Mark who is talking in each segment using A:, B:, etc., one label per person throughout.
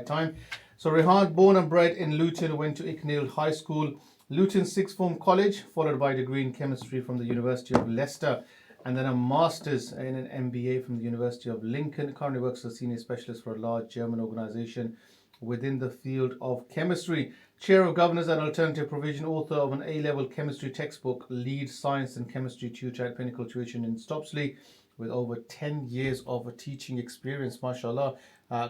A: time. So Rehan, born and bred in Luton, went to Icknield High School, Luton Sixth Form College, followed by a degree in chemistry from the University of Leicester, and then a master's in an MBA from the University of Lincoln. Currently works as a senior specialist for a large German organization within the field of chemistry. Chair of Governors and Alternative Provision, author of an A-level chemistry textbook, lead science and chemistry tutor at Pinnacle Tuition in Stopsley, with over 10 years of teaching experience, mashallah.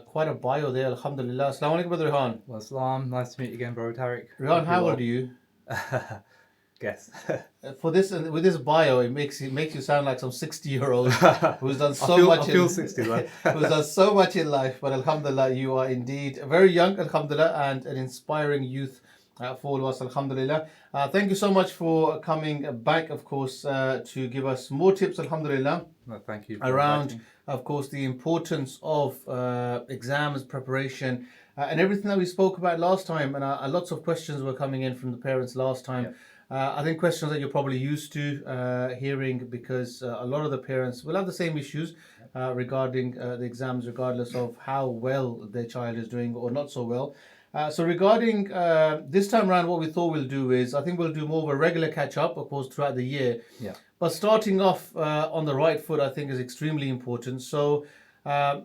A: Quite a bio there, alhamdulillah. Assalamu alaikum, Brother Rehan.
B: Well, Salam, nice to meet you again, bro, Tariq.
A: Rehan, how old are you?
B: Guess.
A: For this, with this bio, it makes you sound like some 60-year-old who's done so much.
B: I feel 60, right?
A: Who's done so much in life, but alhamdulillah, you are indeed very young, alhamdulillah, and an inspiring youth for all of us, alhamdulillah. Thank you so much for coming back, of course, to give us more tips, alhamdulillah.
B: No, thank you.
A: Around, of course, the importance of exams, preparation, and everything that we spoke about last time. And lots of questions were coming in from the parents last time.
B: Yeah.
A: I think questions that you're probably used to hearing, because a lot of the parents will have the same issues regarding the exams, regardless of how well their child is doing or not so well. So regarding this time around, what we thought we'll do is, I think we'll do more of a regular catch-up, of course, throughout the year.
B: Yeah.
A: But starting off on the right foot, I think, is extremely important. So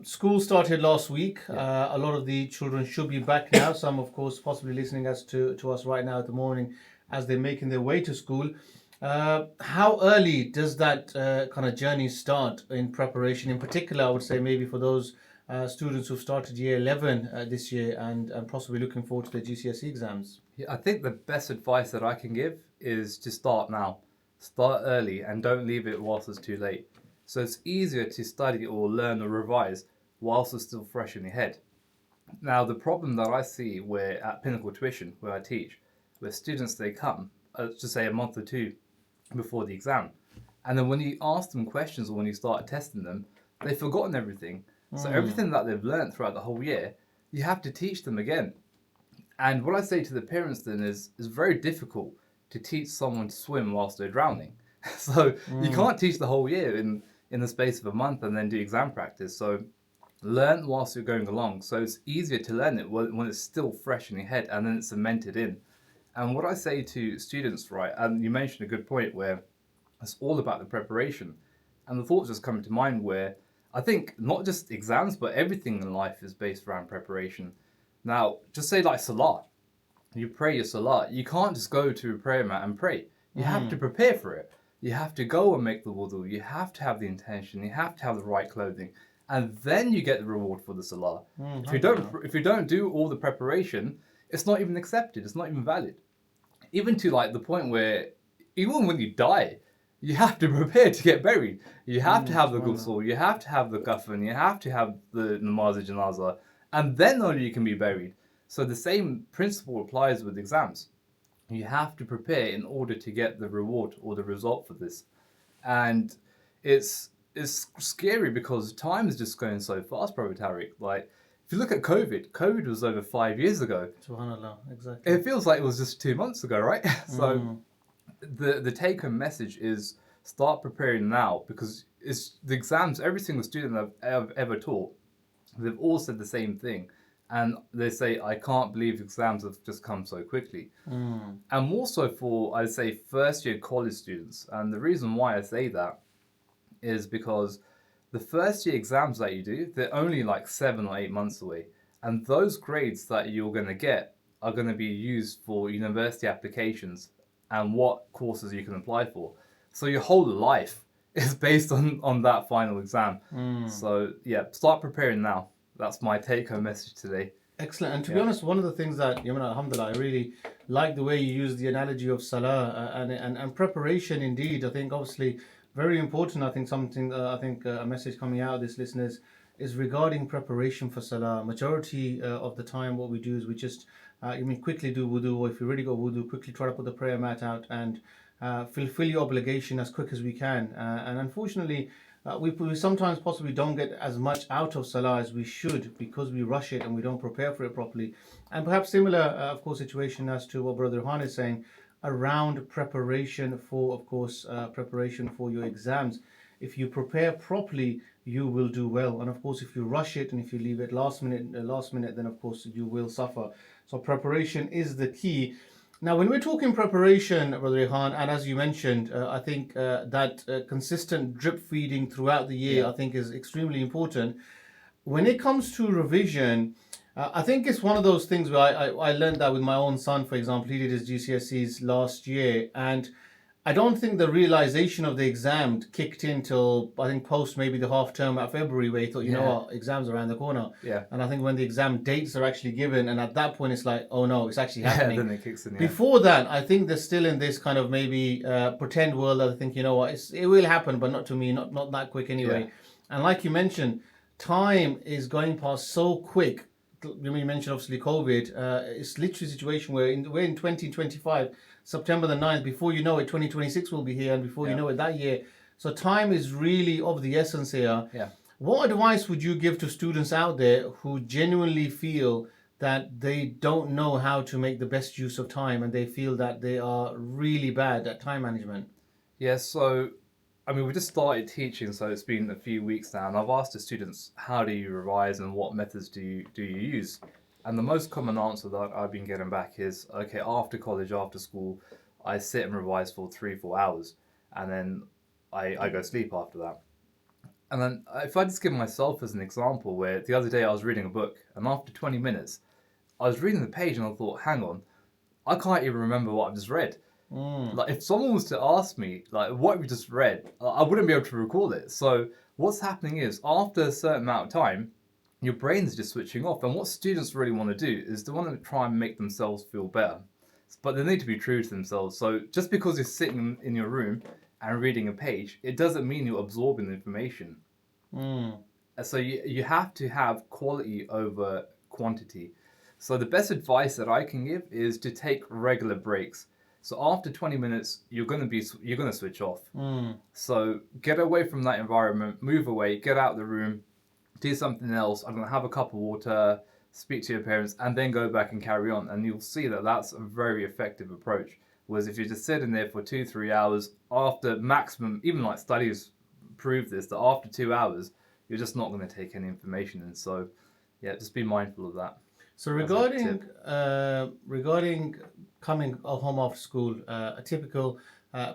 A: school started last week. A lot of the children should be back now. Some, of course, possibly listening to us right now at the morning as they're making their way to school. How early does that kind of journey start in preparation? In particular, I would say maybe for those students who've started year 11 this year and possibly looking forward to their GCSE exams.
B: Yeah, I think the best advice that I can give is to start now. Start early and don't leave it whilst it's too late. So it's easier to study or learn or revise whilst it's still fresh in your head. Now, the problem that I see at Pinnacle Tuition, where I teach, where students, they come, just say a month or two before the exam. And then when you ask them questions or when you start testing them, they've forgotten everything. So everything that they've learned throughout the whole year, you have to teach them again. And what I say to the parents then is it's very difficult to teach someone to swim whilst they're drowning. So you can't teach the whole year in the space of a month and then do exam practice. So learn whilst you're going along. So it's easier to learn it when it's still fresh in your head and then it's cemented in. And what I say to students, right, and you mentioned a good point where it's all about the preparation. And the thoughts just come to mind where I think not just exams, but everything in life is based around preparation. Now, just say like Salah. You pray your Salah. You can't just go to a prayer mat and pray. You have to prepare for it. You have to go and make the wudu. You have to have the intention. You have to have the right clothing. And then you get the reward for the Salah. If you don't do all the preparation, it's not even accepted. It's not even valid. Even to like the point where even when you die, you have to prepare to get buried. You have to have the ghusl, you have to have the kafan, you have to have the namaz janazah, and then only you can be buried. So the same principle applies with exams. You have to prepare in order to get the reward or the result for this. And it's scary because time is just going so fast, Brother Tariq. Like, if you look at COVID was over 5 years ago.
A: Subhanallah, exactly.
B: It feels like it was just 2 months ago, right? So the take-home message is start preparing now, because it's the exams. Every single student I've ever taught, they've all said the same thing, and they say, I can't believe exams have just come so quickly. And more so for, I'd say, first-year college students. And the reason why I say that is because the first-year exams that you do, they're only like 7 or 8 months away, and those grades that you're going to get are going to be used for university applications and what courses you can apply for. So your whole life is based on that final exam. So yeah, start preparing now. That's my take-home message today.
A: Excellent. And to be honest, one of the things that, alhamdulillah, I really like the way you use the analogy of Salah and preparation indeed. I think obviously very important. I think something, a message coming out of this, listeners, is regarding preparation for Salah. Majority of the time what we do is we just quickly do wudu, or if you already got wudu, quickly try to put the prayer mat out and fulfill your obligation as quick as we can. And unfortunately, we sometimes possibly don't get as much out of Salah as we should because we rush it and we don't prepare for it properly. And perhaps similar, of course, situation as to what Brother Rehan is saying around preparation for, of course, preparation for your exams. If you prepare properly, you will do well. And of course, if you rush it and if you leave it last minute, then of course you will suffer. So preparation is the key. Now, when we're talking preparation, Brother Rehan, and as you mentioned, I think that consistent drip feeding throughout the year,
B: Yeah.
A: I think, is extremely important. When it comes to revision, I think it's one of those things where I learned that with my own son, for example. He did his GCSEs last year, and I don't think the realization of the exam kicked in till I think post maybe the half term at February, where he thought, you know
B: Yeah.
A: what, exams are around the corner.
B: Yeah.
A: And I think when the exam dates are actually given, and at that point it's like, oh no, it's actually
B: Yeah,
A: happening.
B: then it kicks in. Yeah.
A: Before that, I think they're still in this kind of maybe pretend world that I think, you know what, it will happen, but not to me, not that quick anyway.
B: Yeah.
A: And like you mentioned, time is going past so quick. You mentioned obviously COVID. It's literally a situation where we're in 2025, September the 9th. Before you know it, 2026 will be here, and before you know it, that year. So time is really of the essence here.
B: Yeah.
A: What advice would you give to students out there who genuinely feel that they don't know how to make the best use of time and they feel that they are really bad at time management?
B: Yeah, so I mean, we just started teaching, so it's been a few weeks now, and I've asked the students, how do you revise and what methods do you use? And the most common answer that I've been getting back is, okay, after college, after school, I sit and revise for 3-4 hours, and then I go sleep after that. And then if I just give myself as an example, where the other day I was reading a book, and after 20 minutes, I was reading the page and I thought, hang on, I can't even remember what I've just read. Like, if someone was to ask me, like, what we just read, I wouldn't be able to recall it. So what's happening is, after a certain amount of time, your brain's just switching off. And what students really want to do is they want to try and make themselves feel better. But they need to be true to themselves. So just because you're sitting in your room and reading a page, it doesn't mean you're absorbing the information. So you have to have quality over quantity. So the best advice that I can give is to take regular breaks. So after 20 minutes, you're gonna switch off. So get away from that environment, move away, get out of the room, do something else. I'm gonna have a cup of water, speak to your parents, and then go back and carry on. And you'll see that that's a very effective approach. Whereas if you're just sitting there for 2-3 hours, after maximum, even like studies prove this, that after 2 hours, you're just not going to take any information in. So yeah, just be mindful of that.
A: So regarding coming home after school, a typical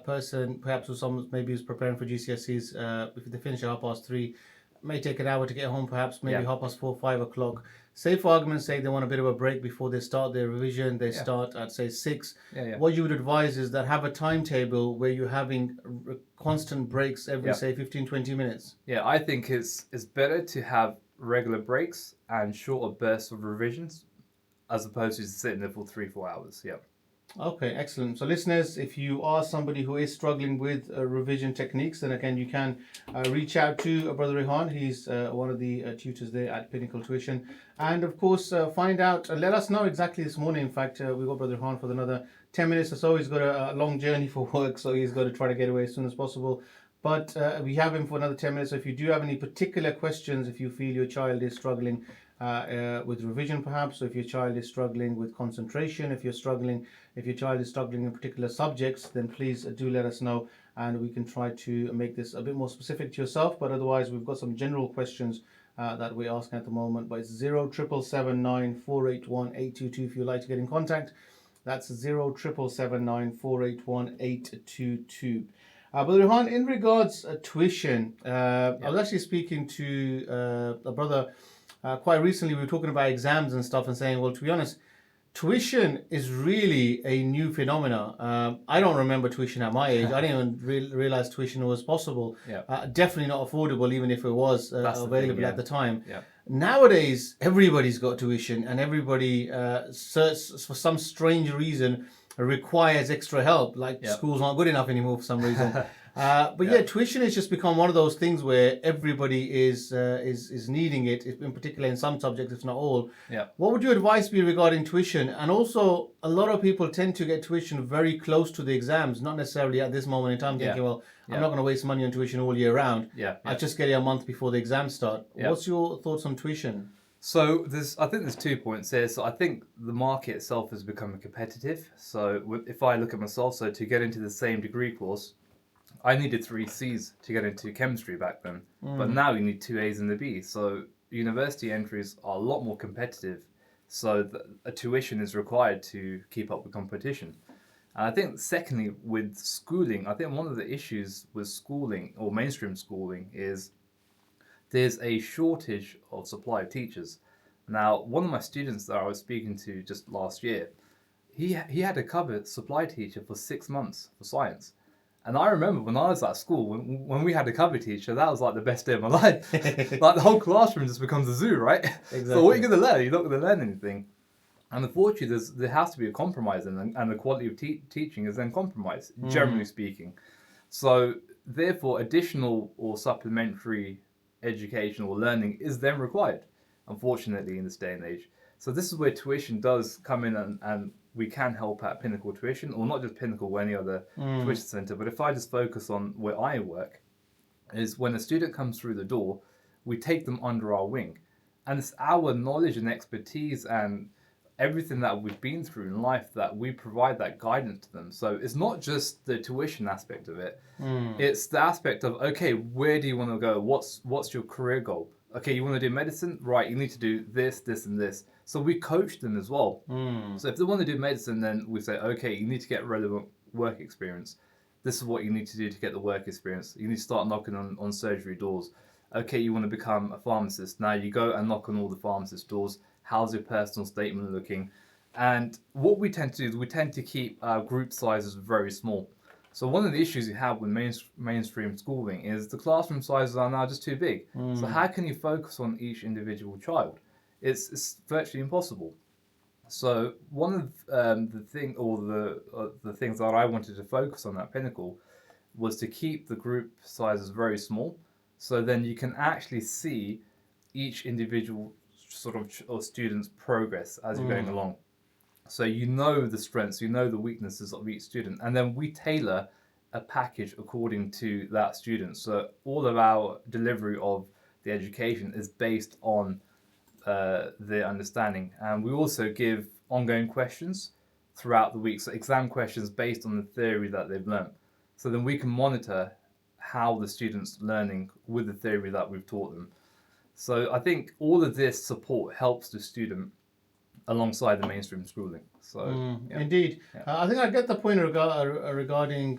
A: person, perhaps who someone maybe who's preparing for GCSEs, if they finish at 3:30, may take an hour to get home, perhaps maybe 4:30, 5 o'clock. Say for argument's sake, they want a bit of a break before they start their revision. They start at say 6. What you would advise is that have a timetable where you're having constant breaks every say 15-20 minutes.
B: Yeah, I think it's better to have regular breaks and shorter bursts of revisions as opposed to sitting there for 3-4 hours. Yeah.
A: Okay, excellent. So listeners, if you are somebody who is struggling with revision techniques, then again, you can reach out to Brother Rehan. He's one of the tutors there at Pinnacle Tuition. And of course, find out, let us know exactly this morning. In fact, we've got Brother Rehan for another 10 minutes or so. He's got a long journey for work, so he's got to try to get away as soon as possible. But we have him for another 10 minutes. So if you do have any particular questions, if you feel your child is struggling with revision perhaps, or if your child is struggling with concentration, if your child is struggling in particular subjects, then please do let us know, and we can try to make this a bit more specific to yourself. But otherwise, we've got some general questions that we're asking at the moment. But it's 07779 481 822 if you'd like to get in contact. That's 07779 481 822. But Rehan, in regards tuition, I was actually speaking to a brother quite recently. We were talking about exams and stuff and saying, well, to be honest, tuition is really a new phenomena. I don't remember tuition at my age. I didn't even realize tuition was possible. Definitely not affordable, even if it was available at the time. Nowadays, everybody's got tuition, and everybody, for some strange reason, requires extra help. Like schools aren't good enough anymore for some reason. But tuition has just become one of those things where everybody is needing it, in particular in some subjects, if not all. What would your advice be regarding tuition? And also, a lot of people tend to get tuition very close to the exams, not necessarily at this moment in time thinking, well, I'm not going to waste money on tuition all year round. I'll just get it a month before the exams start. What's your thoughts on tuition?
B: So I think there's 2 points here. So I think the market itself is becoming competitive. So if I look at myself, so to get into the same degree course, I needed 3 C's to get into chemistry back then, but now you need 2 A's and a B. So university entries are a lot more competitive. So a tuition is required to keep up with competition. And I think, secondly, with schooling, I think one of the issues with schooling or mainstream schooling is there's a shortage of supply of teachers. Now, one of my students that I was speaking to just last year, he had a cover supply teacher for 6 months for science. And I remember when I was at school, when we had a cover teacher, that was like the best day of my life. Like the whole classroom just becomes a zoo, right?
A: Exactly.
B: So what are you going to learn? You're not going to learn anything. And unfortunately, there has to be a compromise, and the quality of teaching is then compromised, generally speaking. So therefore, additional or supplementary education or learning is then required, unfortunately, in this day and age. So this is where tuition does come in, and we can help at Pinnacle Tuition, or not just Pinnacle or any other tuition centre. But if I just focus on where I work, is when a student comes through the door, we take them under our wing. And it's our knowledge and expertise and everything that we've been through in life that we provide that guidance to them. So it's not just the tuition aspect of it. It's the aspect of, okay, where do you want to go? What's your career goal? Okay, you want to do medicine? Right, you need to do this, this, and this. So we coach them as well. So if they want to do medicine, then we say, okay, you need to get relevant work experience. This is what you need to do to get the work experience. You need to start knocking on surgery doors. Okay, you want to become a pharmacist. Now you go and knock on all the pharmacist doors. How's your personal statement looking? And what we tend to do is we tend to keep our group sizes very small. So one of the issues you have with mainstream schooling is the classroom sizes are now just too big. So how can you focus on each individual child? It's virtually impossible. So one of the things that I wanted to focus on at Pinnacle was to keep the group sizes very small, so then you can actually see each individual sort of or student's progress as you're going along. So you know the strengths, you know the weaknesses of each student, and then we tailor a package according to that student. So all of our delivery of the education is based on their understanding, and we also give ongoing questions throughout the week. So exam questions based on the theory that they've learned. So then we can monitor how the students learning with the theory that we've taught them. So I think all of this support helps the student alongside the mainstream schooling. So
A: Indeed, I think I get the point regarding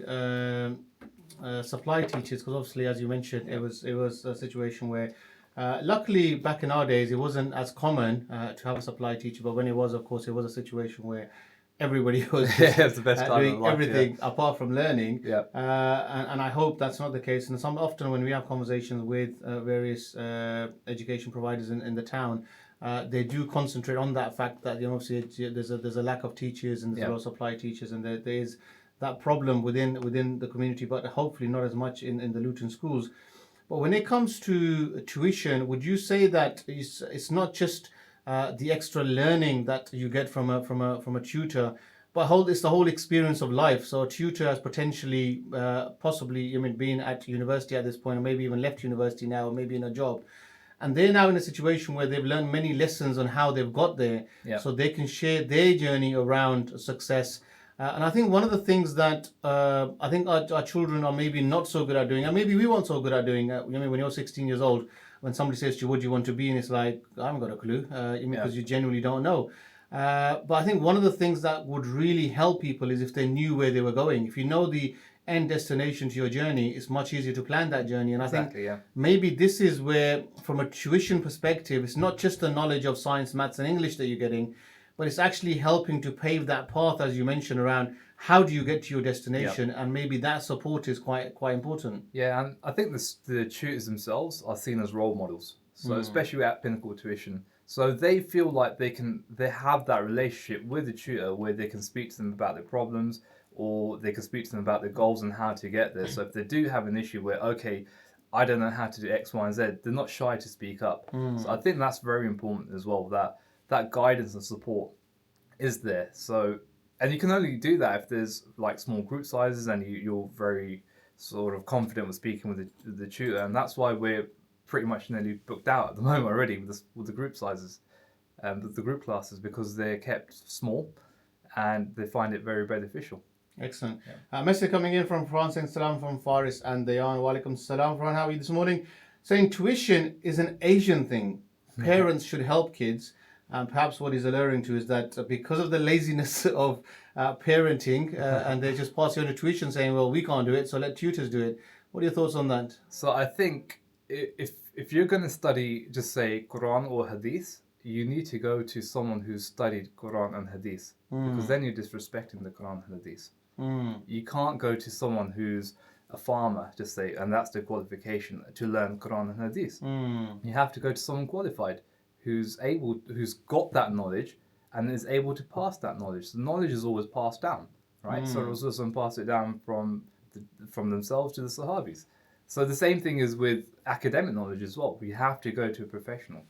A: supply teachers, because obviously, as you mentioned, it was a situation where, luckily, back in our days, it wasn't as common to have a supply teacher. But when it was, of course, it was a situation where everybody was just,
B: it's the best time
A: doing
B: of life,
A: everything apart from learning.
B: Yeah.
A: And I hope that's not the case. And often when we have conversations with various education providers in the town, they do concentrate on that fact that obviously there's a lack of teachers and there's a lot of supply teachers, and there is that problem within the community, but hopefully not as much in the Luton schools. But when it comes to tuition, would you say that it's not just the extra learning that you get from a tutor, but it's the whole experience of life? So a tutor has potentially, possibly, been at university at this point, or maybe even left university now, or maybe in a job. And they're now in a situation where they've learned many lessons on how they've got there, so they can share their journey around success. And I think one of the things that I think our children are maybe not so good at doing, and maybe we weren't so good at doing, when you're 16 years old, when somebody says to you, what do you want to be? And it's like, I haven't got a clue, because you genuinely don't know. But I think one of the things that would really help people is if they knew where they were going. If you know the end destination to your journey, it's much easier to plan that journey. And I think maybe this is where, from a tuition perspective, it's not just the knowledge of science, maths, and English that you're getting, but it's actually helping to pave that path, as you mentioned, around how do you get to your destination, and maybe that support is quite important.
B: Yeah, and I think the tutors themselves are seen as role models. So especially at Pinnacle Tuition, so they feel like they have that relationship with the tutor where they can speak to them about their problems, or they can speak to them about their goals and how to get there. So if they do have an issue where, okay, I don't know how to do X, Y, and Z, they're not shy to speak up. So I think that's very important as well, that guidance and support is there. So, and you can only do that if there's like small group sizes and you're very sort of confident with speaking with the tutor. And that's why we're pretty much nearly booked out at the moment already with the group sizes, with the group classes, because they're kept small and they find it very beneficial.
A: Excellent. Message coming in from France and salam from Faris and Dayan. Walaikum salam. Farhan, how are you this morning? Saying tuition is an Asian thing. Parents should help kids. And perhaps what he's alluding to is that because of the laziness of parenting, and they just pass you on to tuition saying, well, we can't do it, so let tutors do it. What are your thoughts on that?
B: So I think if you're going to study, just say Quran or Hadith, you need to go to someone who's studied Quran and Hadith, because then you're disrespecting the Quran and Hadith. You can't go to someone who's a farmer, just say, and that's the qualification to learn Quran and Hadith. You have to go to someone qualified who's got that knowledge and is able to pass that knowledge. So knowledge is always passed down, right? So Rasulullah passed it down from themselves to the Sahabis. So the same thing is with academic knowledge as well. We have to go to a professional.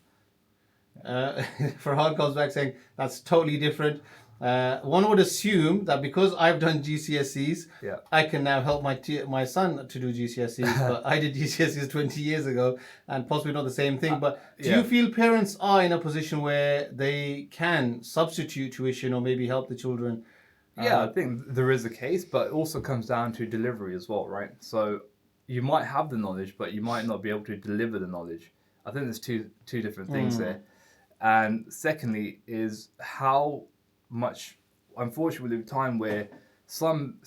A: Farhan comes back saying that's totally different. One would assume that because I've done GCSEs, I can now help my son to do GCSEs. But I did GCSEs 20 years ago, and possibly not the same thing. But do you feel parents are in a position where they can substitute tuition or maybe help the children?
B: I think there is a case, but it also comes down to delivery as well, right? So you might have the knowledge, but you might not be able to deliver the knowledge. I think there's two different things there. And secondly is how much, unfortunately, with time where some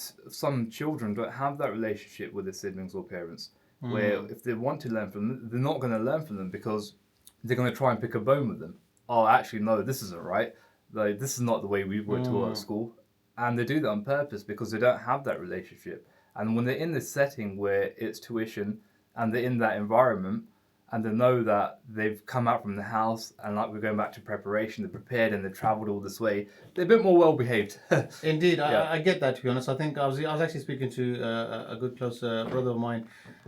B: children don't have that relationship with their siblings or parents, where if they want to learn from them, they're not going to learn from them because they're going to try and pick a bone with them. Oh, actually, no, this isn't right. Like, this is not the way we were taught at school. And they do that on purpose because they don't have that relationship. And when they're in this setting where it's tuition and they're in that environment, and they know that they've come out from the house and like we're going back to preparation, they're prepared and they've travelled all this way, they're a bit more well behaved.
A: Indeed, I get that, to be honest. I think I was actually speaking to a good close brother of mine,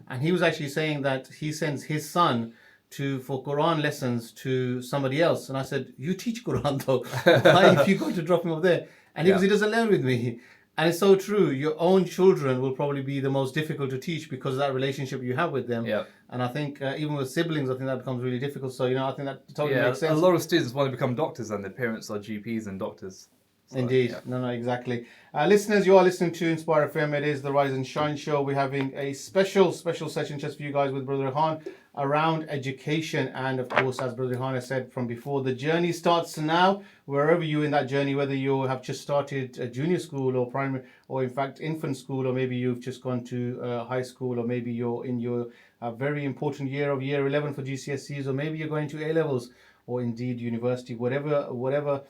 A: and he was actually saying that he sends his son for Quran lessons to somebody else. And I said, you teach Quran though. Why if you go to drop him off there? And he goes, he doesn't learn with me. And it's so true. Your own children will probably be the most difficult to teach because of that relationship you have with them. And I think even with siblings, I think that becomes really difficult. So, I think that totally makes sense.
B: A lot of students want to become doctors and their parents are GPs and doctors. So,
A: Indeed. No, exactly. Listeners, you are listening to Inspire FM. It is the Rise and Shine show. We're having a special session just for you guys with Brother Rehan around education. And of course, as Brother Rehan has said from before, the journey starts now. Wherever you're in that journey, whether you have just started junior school or primary, or in fact infant school, or maybe you've just gone to high school, or maybe you're in your very important year of year 11 for GCSEs, or maybe you're going to A Levels, or indeed university, whatever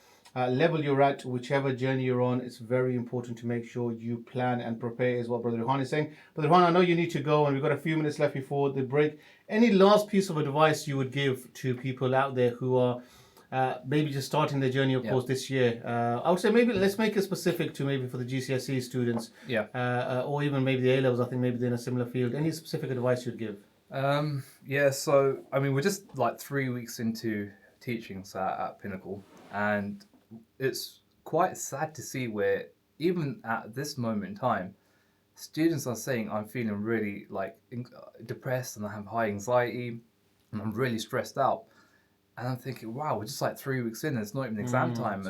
A: level you're at, whichever journey you're on, it's very important to make sure you plan and prepare, is what Brother Rehan is saying. Brother Rehan, I know you need to go and we've got a few minutes left before the break. Any last piece of advice you would give to people out there who are maybe just starting their journey, of course, this year? I would say maybe let's make it specific to maybe for the GCSE students, or even maybe the A Levels. I think maybe they're in a similar field. Any specific advice you'd give?
B: So I mean, we're just like 3 weeks into teaching at Pinnacle, and it's quite sad to see where even at this moment in time, students are saying, I'm feeling really like depressed and I have high anxiety and I'm really stressed out. And I'm thinking, wow, we're just like 3 weeks in and it's not even exam time.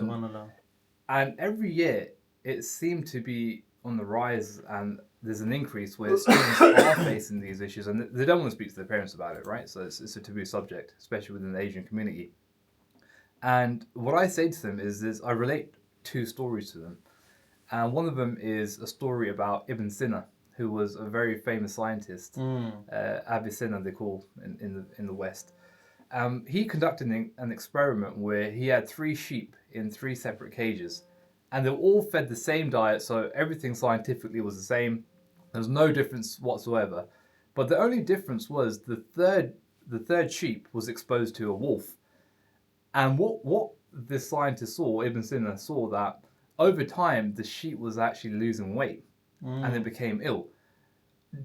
B: And every year it seemed to be on the rise, and there's an increase where students are facing these issues and they don't want to speak to their parents about it, right? So it's a taboo subject, especially within the Asian community. And what I say to them is I relate two stories to them. And one of them is a story about Ibn Sina, who was a very famous scientist, Avicenna they call in the West. He conducted an experiment where he had 3 sheep in 3 separate cages, and they were all fed the same diet, so everything scientifically was the same. There was no difference whatsoever. But the only difference was the third sheep was exposed to a wolf. And what this scientist saw, Ibn Sina saw, that over time the sheep was actually losing weight and it became ill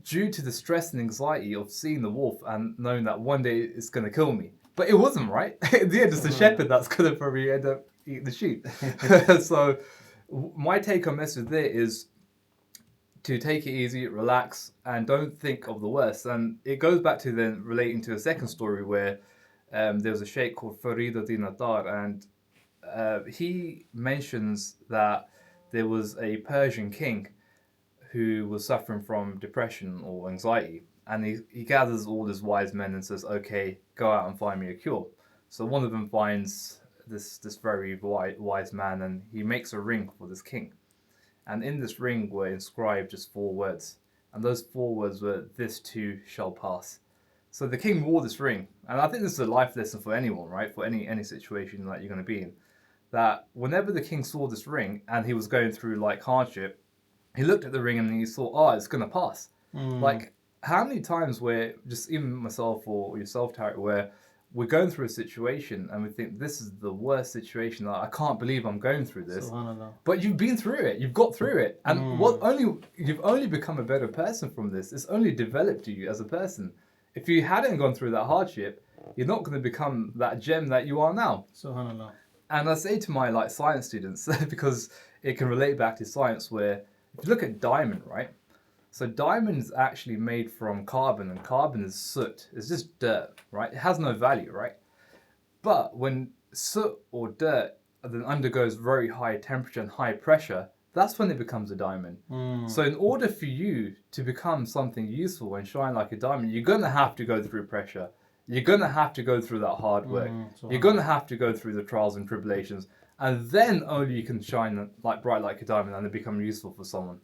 B: due to the stress and anxiety of seeing the wolf and knowing that one day it's going to kill me. But it wasn't, right? In the end, it's the shepherd that's going to probably end up eating the sheep. So my take-home message there is to take it easy, relax, and don't think of the worst. And it goes back to then relating to a second story where there was a sheikh called Fariduddin Attar, and he mentions that there was a Persian king who was suffering from depression or anxiety, and he gathers all his wise men and says, "Okay, go out and find me a cure." So one of them finds this very wise man, and he makes a ring for this king. And in this ring were inscribed just 4 words, and those 4 words were, "This too shall pass." So the king wore this ring, and I think this is a life lesson for anyone, right? For any situation that you're going to be in, that whenever the king saw this ring and he was going through like hardship, he looked at the ring and he thought, "Oh, it's going to pass." Like, how many times where just even myself or yourself, Tarek, where we're going through a situation and we think this is the worst situation, I can't believe I'm going through this. But you've been through it, you've got through it, and you've only become a better person from this. It's only developed you as a person. If you hadn't gone through that hardship, you're not going to become that gem that you are now.
A: Subhanallah.
B: And I say to my science students, because it can relate back to science, where if you look at diamond, right? So diamond is actually made from carbon, and carbon is soot. It's just dirt, right? It has no value, right? But when soot or dirt then undergoes very high temperature and high pressure, that's when it becomes a diamond. So in order for you to become something useful and shine like a diamond, you're going to have to go through pressure. You're going to have to go through that hard work. You're going to have to go through the trials and tribulations. And then only you can shine like bright like a diamond and become useful for someone.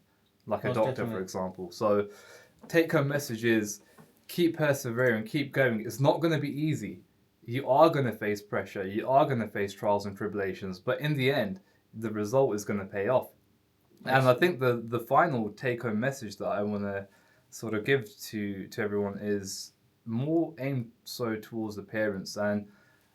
B: Like a doctor, for example. So take-home message is keep persevering, keep going. It's not going to be easy. You are going to face pressure. You are going to face trials and tribulations. But in the end, the result is going to pay off. And I think the final take-home message that I want to sort of give to everyone is more aimed so towards the parents. And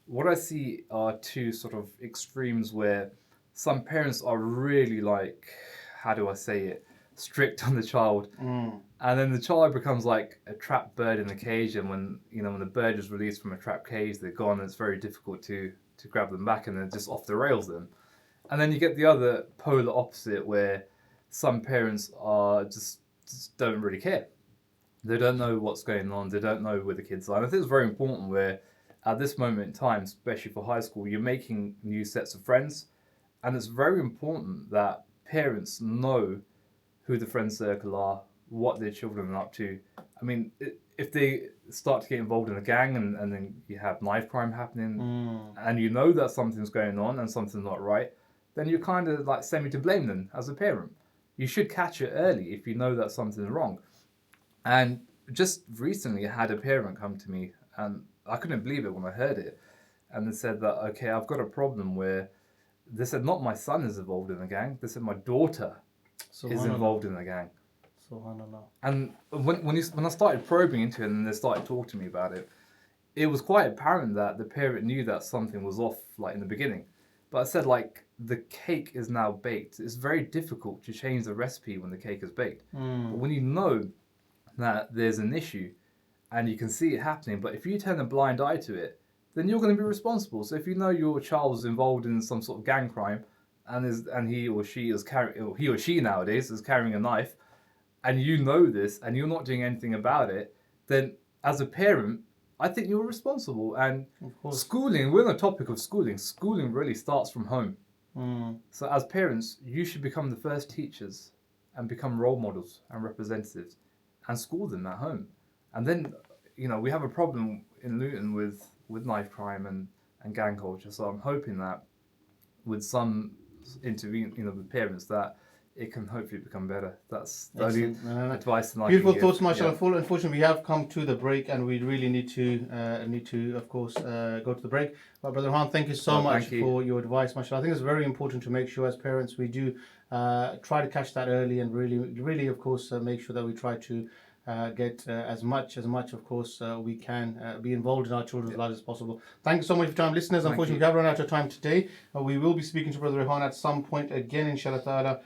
B: what I see are 2 sort of extremes where some parents are really like, how do I say it, strict on the child, and then the child becomes like a trapped bird in a cage, and when the bird is released from a trapped cage, they're gone, and it's very difficult to grab them back, and then just off the rails them. And then you get the other polar opposite where some parents are just don't really care. They don't know what's going on. They don't know where the kids are. And I think it's very important where at this moment in time, especially for high school, you're making new sets of friends, and it's very important that parents know who the friend circle are, what their children are up to. I mean, if they start to get involved in a gang and then you have knife crime happening, and you know that something's going on and something's not right, then you're kind of like semi to blame them as a parent. You should catch it early if you know that something's wrong. And just recently I had a parent come to me, and I couldn't believe it when I heard it. And they said that, okay, I've got a problem where they said not my son is involved in a gang, they said my daughter is involved in a gang. And when I started probing into it and they started talking to me about it, it was quite apparent that the parent knew that something was off, like in the beginning. But I said, like, the cake is now baked. It's very difficult to change the recipe when the cake is baked. But when you know that there's an issue and you can see it happening, but if you turn a blind eye to it, then you're going to be responsible. So if you know your child is involved in some sort of gang crime, and he or she nowadays is carrying a knife, and you know this, and you're not doing anything about it, then as a parent, I think you're responsible. And schooling, we're on the topic of schooling. Schooling really starts from home. So as parents, you should become the first teachers and become role models and representatives and school them at home. And then, we have a problem in Luton with knife crime and gang culture. So I'm hoping that with some with parents, that it can hopefully become better. That's the only advice.
A: Beautiful thoughts, mashallah. Unfortunately, we have come to the break, and we really need to, of course, go to the break. But Brother Rehan, thank you so much for your advice, mashallah. I think it's very important to make sure as parents we do try to catch that early, and really, of course, make sure that we try to get as much, of course, we can be involved in our children's lives as possible. Thank you so much for your time, listeners. Unfortunately, we have run out of time today. We will be speaking to Brother Rehan at some point again, inshallah ta'ala.